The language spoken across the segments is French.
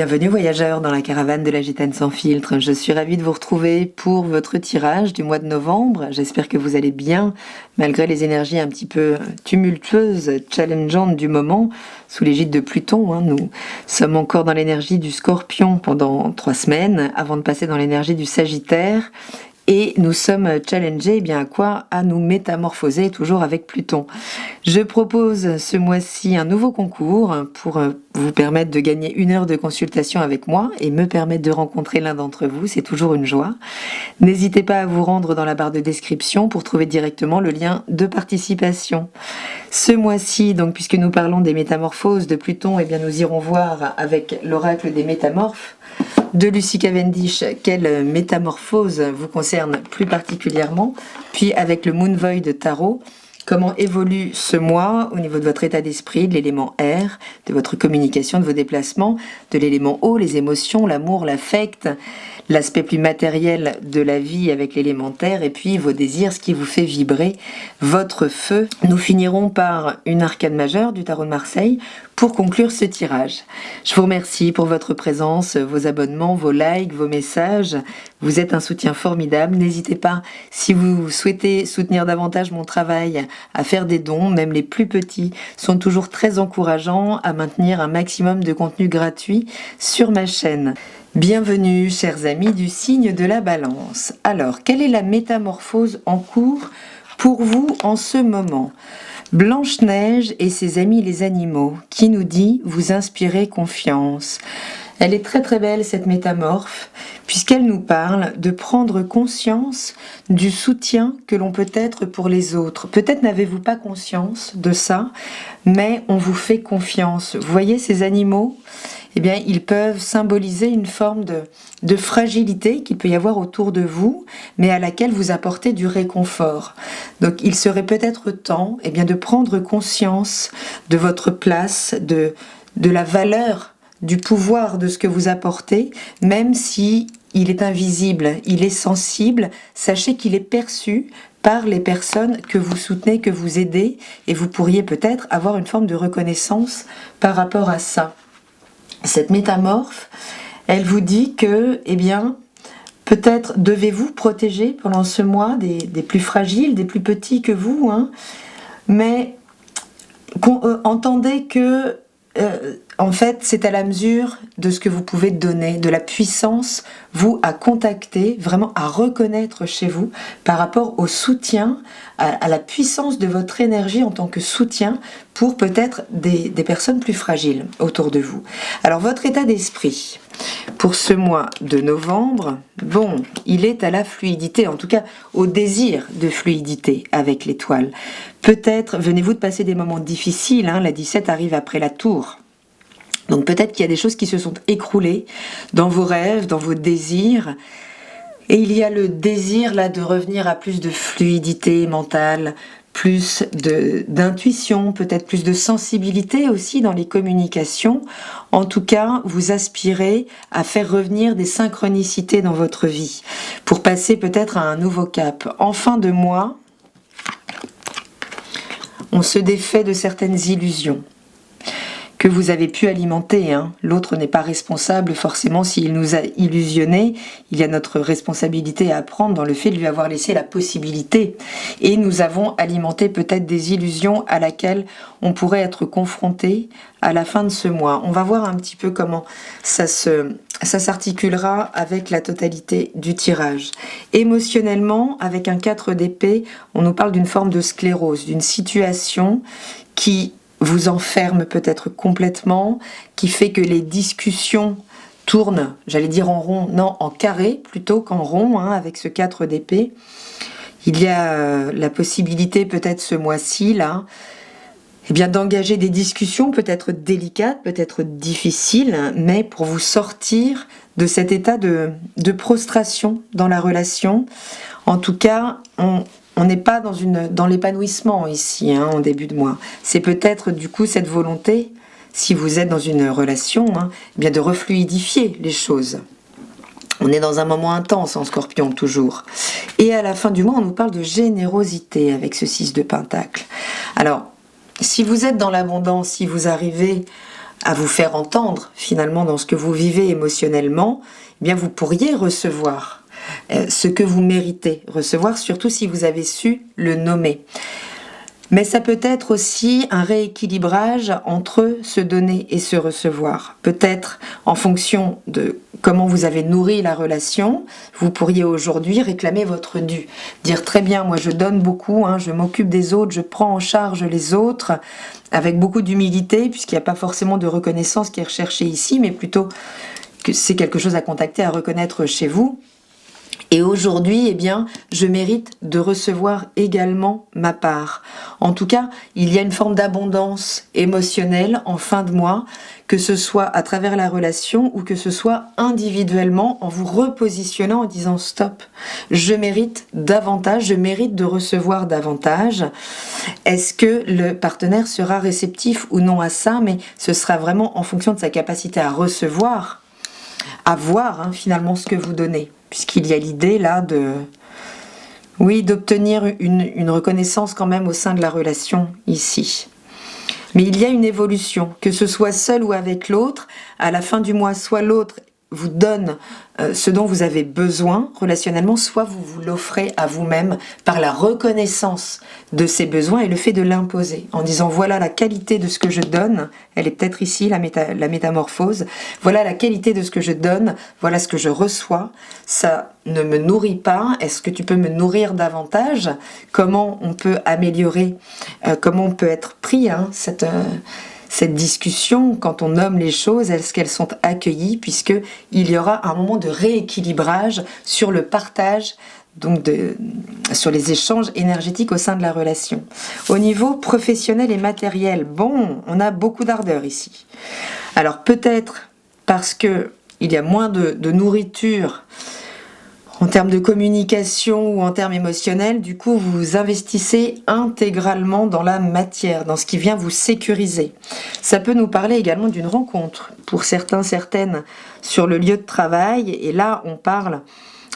Bienvenue voyageurs dans la caravane de la Gitane sans filtre. Je suis ravie de vous retrouver pour votre tirage du mois de novembre. J'espère que vous allez bien, malgré les énergies un petit peu tumultueuses, challengeantes du moment, sous l'égide de Pluton. Nous sommes encore dans l'énergie du Scorpion pendant 3 semaines, avant de passer dans l'énergie du Sagittaire. Et nous sommes challengés, à quoi? À nous métamorphoser, toujours avec Pluton. Je propose ce mois-ci un nouveau concours pour vous permettre de gagner 1 heure de consultation avec moi et me permettre de rencontrer l'un d'entre vous, c'est toujours une joie. N'hésitez pas à vous rendre dans la barre de description pour trouver directement le lien de participation. Ce mois-ci, donc, puisque nous parlons des métamorphoses de Pluton, nous irons voir avec l'oracle des métamorphes de Lucie Cavendish quelle métamorphose vous concerne plus particulièrement, puis avec le Moon Void Tarot, comment évolue ce mois au niveau de votre état d'esprit, de l'élément air, de votre communication, de vos déplacements, de l'élément eau, les émotions, l'amour, l'affect, l'aspect plus matériel de la vie avec l'élémentaire, et puis vos désirs, ce qui vous fait vibrer votre feu. Nous finirons par une arcane majeure du tarot de Marseille pour conclure ce tirage. Je vous remercie pour votre présence, vos abonnements, vos likes, vos messages. Vous êtes un soutien formidable. N'hésitez pas, si vous souhaitez soutenir davantage mon travail, à faire des dons. Même les plus petits sont toujours très encourageants à maintenir un maximum de contenu gratuit sur ma chaîne. Bienvenue, chers amis du signe de la Balance. Alors, quelle est la métamorphose en cours pour vous en ce moment? Blanche-Neige et ses amis les animaux, qui nous dit « Vous inspirez confiance ». Elle est très très belle cette métamorphe, puisqu'elle nous parle de prendre conscience du soutien que l'on peut être pour les autres. Peut-être n'avez-vous pas conscience de ça, mais on vous fait confiance. Vous voyez ces animaux ? Ils peuvent symboliser une forme de fragilité qu'il peut y avoir autour de vous, mais à laquelle vous apportez du réconfort. Donc il serait peut-être temps de prendre conscience de votre place, de la valeur, du pouvoir de ce que vous apportez, même si il est invisible, il est sensible, sachez qu'il est perçu par les personnes que vous soutenez, que vous aidez, et vous pourriez peut-être avoir une forme de reconnaissance par rapport à ça. Cette métamorphe, elle vous dit que, peut-être devez-vous protéger pendant ce mois des plus fragiles, des plus petits que vous, mais entendez que, en fait, c'est à la mesure de ce que vous pouvez donner, de la puissance, vous, à contacter, vraiment à reconnaître chez vous par rapport au soutien, à la puissance de votre énergie en tant que soutien pour peut-être des personnes plus fragiles autour de vous. Alors, votre état d'esprit pour ce mois de novembre, il est à la fluidité, en tout cas au désir de fluidité avec l'étoile. Peut-être venez-vous de passer des moments difficiles, la 17 arrive après la tour. Donc peut-être qu'il y a des choses qui se sont écroulées dans vos rêves, dans vos désirs. Et il y a le désir là de revenir à plus de fluidité mentale, plus d'intuition, peut-être plus de sensibilité aussi dans les communications. En tout cas, vous aspirez à faire revenir des synchronicités dans votre vie pour passer peut-être à un nouveau cap. En fin de mois, on se défait de certaines illusions que vous avez pu alimenter. L'autre n'est pas responsable forcément s'il nous a illusionnés. Il y a notre responsabilité à prendre dans le fait de lui avoir laissé la possibilité. Et nous avons alimenté peut-être des illusions à laquelle on pourrait être confronté à la fin de ce mois. On va voir un petit peu comment ça s'articulera avec la totalité du tirage. Émotionnellement, avec un 4 d'épée, on nous parle d'une forme de sclérose, d'une situation qui vous enferme peut-être complètement, qui fait que les discussions tournent, j'allais dire en rond, non, en carré plutôt qu'en rond, avec ce 4 d'épée. Il y a la possibilité peut-être ce mois-ci, là, d'engager des discussions peut-être délicates, peut-être difficiles, mais pour vous sortir de cet état de prostration dans la relation. En tout cas, on n'est pas dans l'épanouissement ici, en début de mois. C'est peut-être du coup cette volonté, si vous êtes dans une relation, de refluidifier les choses. On est dans un moment intense en Scorpion toujours. Et à la fin du mois, on nous parle de générosité avec ce 6 de Pentacle. Alors, si vous êtes dans l'abondance, si vous arrivez à vous faire entendre finalement dans ce que vous vivez émotionnellement, eh bien vous pourriez recevoir ce que vous méritez recevoir, surtout si vous avez su le nommer. Mais ça peut être aussi un rééquilibrage entre se donner et se recevoir. Peut-être en fonction de comment vous avez nourri la relation, vous pourriez aujourd'hui réclamer votre dû. Dire très bien, moi je donne beaucoup, je m'occupe des autres, je prends en charge les autres, avec beaucoup d'humilité, puisqu'il n'y a pas forcément de reconnaissance qui est recherchée ici, mais plutôt que c'est quelque chose à contacter, à reconnaître chez vous. Et aujourd'hui, eh bien, je mérite de recevoir également ma part. En tout cas, il y a une forme d'abondance émotionnelle en fin de mois, que ce soit à travers la relation ou que ce soit individuellement en vous repositionnant en disant stop, je mérite davantage, je mérite de recevoir davantage. Est-ce que le partenaire sera réceptif ou non à ça? Mais ce sera vraiment en fonction de sa capacité à recevoir, à voir finalement ce que vous donnez. Puisqu'il y a l'idée là d'obtenir une reconnaissance quand même au sein de la relation ici. Mais il y a une évolution, que ce soit seul ou avec l'autre, à la fin du mois, soit l'autre vous donne ce dont vous avez besoin relationnellement, soit vous vous l'offrez à vous-même par la reconnaissance de ces besoins et le fait de l'imposer, en disant voilà la qualité de ce que je donne, elle est peut-être ici la métamorphose, voilà la qualité de ce que je donne, voilà ce que je reçois, ça ne me nourrit pas, est-ce que tu peux me nourrir davantage? Comment on peut améliorer, comment on peut être pris, cette discussion, quand on nomme les choses, est-ce qu'elles sont accueillies, puisqu'il y aura un moment de rééquilibrage sur le partage, donc sur les échanges énergétiques au sein de la relation. Au niveau professionnel et matériel, on a beaucoup d'ardeur ici. Alors peut-être parce que il y a moins de nourriture en termes de communication ou en termes émotionnels, du coup vous investissez intégralement dans la matière, dans ce qui vient vous sécuriser. Ça peut nous parler également d'une rencontre, pour certains, certaines, sur le lieu de travail, et là on parle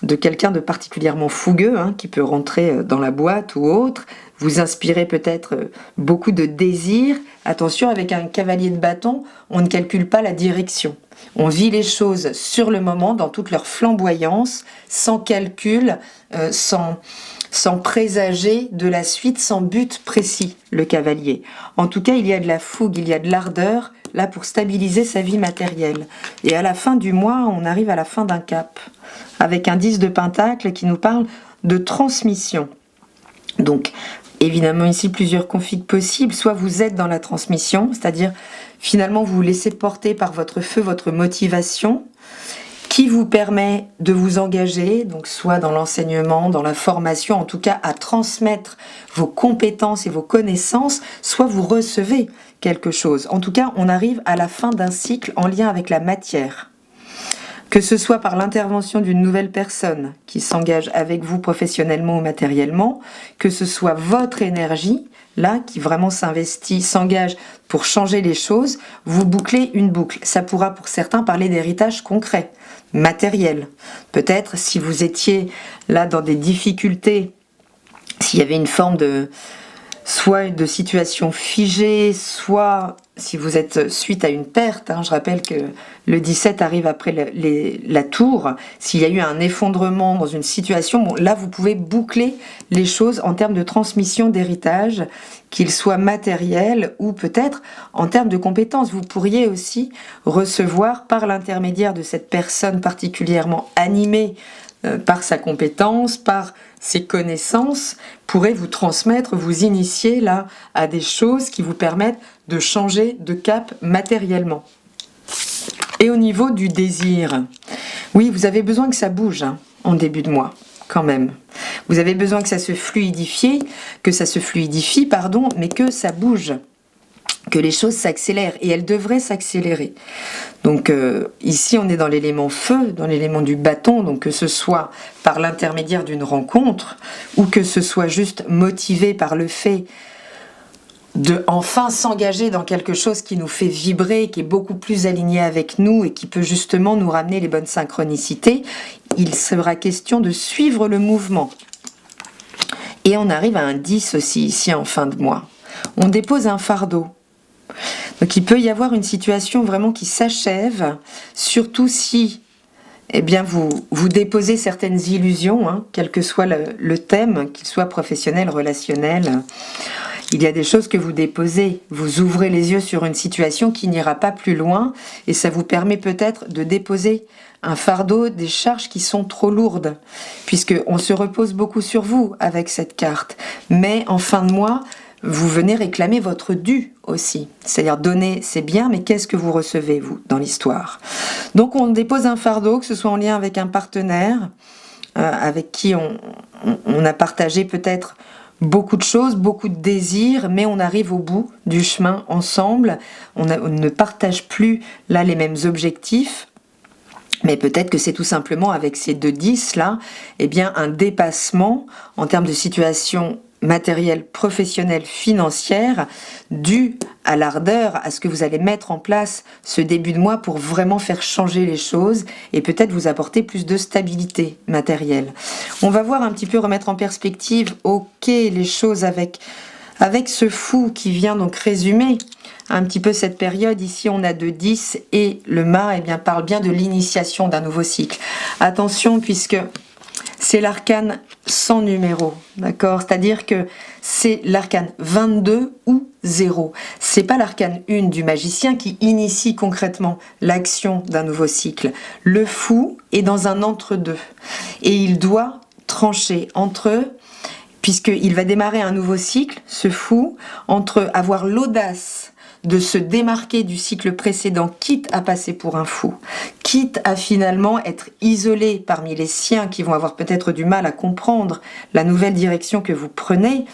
de quelqu'un de particulièrement fougueux, qui peut rentrer dans la boîte ou autre, vous inspirez peut-être beaucoup de désirs. Attention, avec un cavalier de bâton, on ne calcule pas la direction. On vit les choses sur le moment, dans toute leur flamboyance, sans calcul, sans présager de la suite, sans but précis, le cavalier. En tout cas, il y a de la fougue, il y a de l'ardeur, là, pour stabiliser sa vie matérielle. Et à la fin du mois, on arrive à la fin d'un cap, avec un 10 de pentacle qui nous parle de transmission. Donc, évidemment, ici, plusieurs configs possibles. Soit vous êtes dans la transmission, c'est-à-dire, finalement, vous vous laissez porter par votre feu, votre motivation, qui vous permet de vous engager, donc soit dans l'enseignement, dans la formation, en tout cas à transmettre vos compétences et vos connaissances, soit vous recevez quelque chose. En tout cas, on arrive à la fin d'un cycle en lien avec la matière. Que ce soit par l'intervention d'une nouvelle personne qui s'engage avec vous professionnellement ou matériellement, que ce soit votre énergie, là, qui vraiment s'investit, s'engage pour changer les choses, vous bouclez une boucle. Ça pourra pour certains parler d'héritage concret, matériel. Peut-être si vous étiez là dans des difficultés, s'il y avait une forme soit de situation figée, soit si vous êtes suite à une perte, je rappelle que le 17 arrive après la tour, s'il y a eu un effondrement dans une situation, là vous pouvez boucler les choses en termes de transmission d'héritage, qu'il soit matériel ou peut-être en termes de compétences. Vous pourriez aussi recevoir par l'intermédiaire de cette personne particulièrement animée par sa compétence, par ses connaissances, pourrait vous transmettre, vous initier là à des choses qui vous permettent de changer de cap matériellement. Et au niveau du désir, oui, vous avez besoin que ça bouge en début de mois, quand même. Vous avez besoin que ça se fluidifie, mais que ça bouge, que les choses s'accélèrent, et elles devraient s'accélérer. Donc ici on est dans l'élément feu, dans l'élément du bâton, donc que ce soit par l'intermédiaire d'une rencontre, ou que ce soit juste motivé par le fait de enfin s'engager dans quelque chose qui nous fait vibrer, qui est beaucoup plus aligné avec nous et qui peut justement nous ramener les bonnes synchronicités, il sera question de suivre le mouvement. Et on arrive à un 10 aussi ici en fin de mois. On dépose un fardeau. Donc il peut y avoir une situation vraiment qui s'achève, surtout si eh bien, vous déposez certaines illusions, hein, quel que soit le thème, qu'il soit professionnel, relationnel. Il y a des choses que vous déposez. Vous ouvrez les yeux sur une situation qui n'ira pas plus loin et ça vous permet peut-être de déposer un fardeau, des charges qui sont trop lourdes, puisqu'on se repose beaucoup sur vous avec cette carte. Mais en fin de mois, vous venez réclamer votre dû aussi. C'est-à-dire donner, c'est bien, mais qu'est-ce que vous recevez, vous, dans l'histoire? Donc on dépose un fardeau, que ce soit en lien avec un partenaire, avec qui on a partagé peut-être beaucoup de choses, beaucoup de désirs, mais on arrive au bout du chemin ensemble. On ne partage plus là les mêmes objectifs. Mais peut-être que c'est tout simplement avec ces 2 10 là, eh bien un dépassement en termes de situation matérielle, professionnelle, financière, dû à l'ardeur, à ce que vous allez mettre en place ce début de mois pour vraiment faire changer les choses et peut-être vous apporter plus de stabilité matérielle. On va voir un petit peu, remettre en perspective, ok, les choses avec ce fou qui vient donc résumer un petit peu cette période. Ici on a 2 10 et le mât, eh bien, parle bien de l'initiation d'un nouveau cycle. Attention, puisque c'est l'arcane sans numéro, d'accord? C'est-à-dire que c'est l'arcane 22 ou 0. C'est pas l'arcane 1 du magicien qui initie concrètement l'action d'un nouveau cycle. Le fou est dans un entre-deux et il doit trancher entre eux, puisqu'il va démarrer un nouveau cycle, ce fou, entre avoir l'audace de se démarquer du cycle précédent, quitte à passer pour un fou, quitte à finalement être isolé parmi les siens qui vont avoir peut-être du mal à comprendre la nouvelle direction que vous prenez.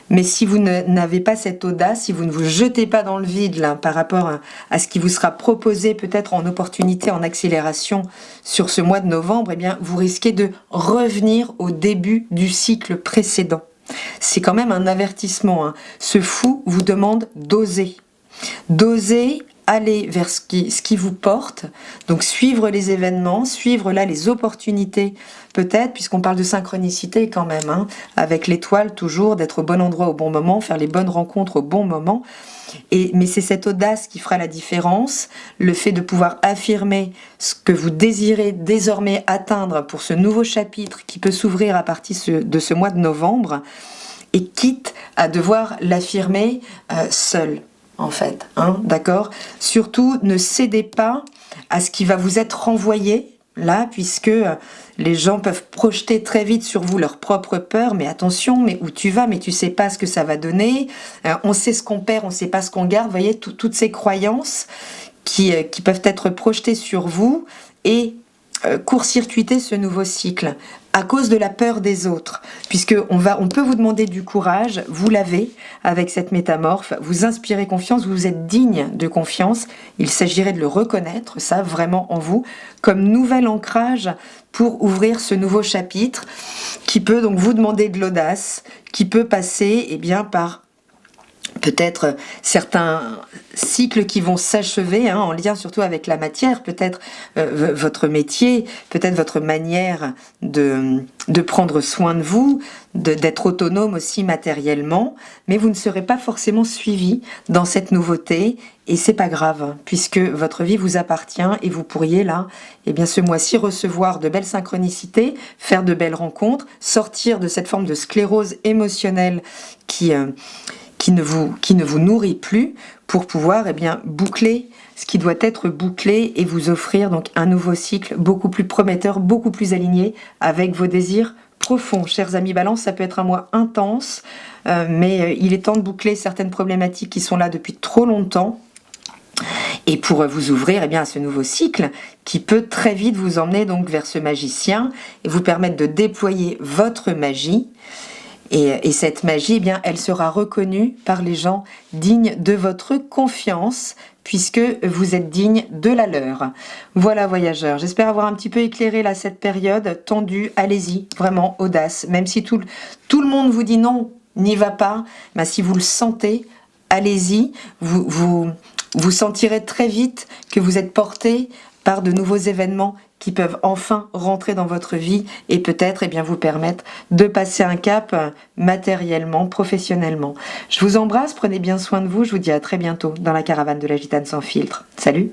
Mais si vous n'avez pas cette audace, si vous ne vous jetez pas dans le vide là, par rapport à ce qui vous sera proposé peut-être en opportunité, en accélération sur ce mois de novembre, eh bien, vous risquez de revenir au début du cycle précédent. C'est quand même un avertissement, hein. Ce fou vous demande d'oser. D'oser aller vers ce qui vous porte, donc suivre les événements, suivre là les opportunités peut-être, puisqu'on parle de synchronicité quand même, hein, avec l'étoile toujours, d'être au bon endroit au bon moment, faire les bonnes rencontres au bon moment. Mais c'est cette audace qui fera la différence, le fait de pouvoir affirmer ce que vous désirez désormais atteindre pour ce nouveau chapitre qui peut s'ouvrir à partir de ce mois de novembre, et quitte à devoir l'affirmer seul. En fait, hein, d'accord? Surtout, ne cédez pas à ce qui va vous être renvoyé, là, puisque les gens peuvent projeter très vite sur vous leur propre peur, mais attention, mais où tu vas, mais tu sais pas ce que ça va donner, on sait ce qu'on perd, on sait pas ce qu'on garde, vous voyez, toutes ces croyances qui peuvent être projetées sur vous et court-circuiter ce nouveau cycle à cause de la peur des autres, puisque on peut vous demander du courage, vous l'avez avec cette métamorphe, vous inspirez confiance, vous êtes digne de confiance, il s'agirait de le reconnaître, ça vraiment en vous, comme nouvel ancrage pour ouvrir ce nouveau chapitre qui peut donc vous demander de l'audace, qui peut passer bien par peut-être certains cycles qui vont s'achever, hein, en lien surtout avec la matière, peut-être votre métier, peut-être votre manière de prendre soin de vous, d'être autonome aussi matériellement, mais vous ne serez pas forcément suivi dans cette nouveauté, et c'est pas grave, puisque votre vie vous appartient et vous pourriez là, ce mois-ci recevoir de belles synchronicités, faire de belles rencontres, sortir de cette forme de sclérose émotionnelle qui ne vous nourrit plus, pour pouvoir boucler ce qui doit être bouclé et vous offrir donc un nouveau cycle beaucoup plus prometteur, beaucoup plus aligné avec vos désirs profonds. Chers amis Balance, ça peut être un mois intense, mais il est temps de boucler certaines problématiques qui sont là depuis trop longtemps. Et pour vous ouvrir à ce nouveau cycle qui peut très vite vous emmener donc vers ce magicien et vous permettre de déployer votre magie. Et cette magie, elle sera reconnue par les gens dignes de votre confiance, puisque vous êtes digne de la leur. Voilà, voyageurs, j'espère avoir un petit peu éclairé là cette période tendue. Allez-y, vraiment, audace. Même si tout le monde vous dit non, n'y va pas, si vous le sentez, allez-y. Vous sentirez très vite que vous êtes porté par de nouveaux événements qui peuvent enfin rentrer dans votre vie et peut-être vous permettre de passer un cap matériellement, professionnellement. Je vous embrasse, prenez bien soin de vous, je vous dis à très bientôt dans la caravane de la Gitane sans filtre. Salut!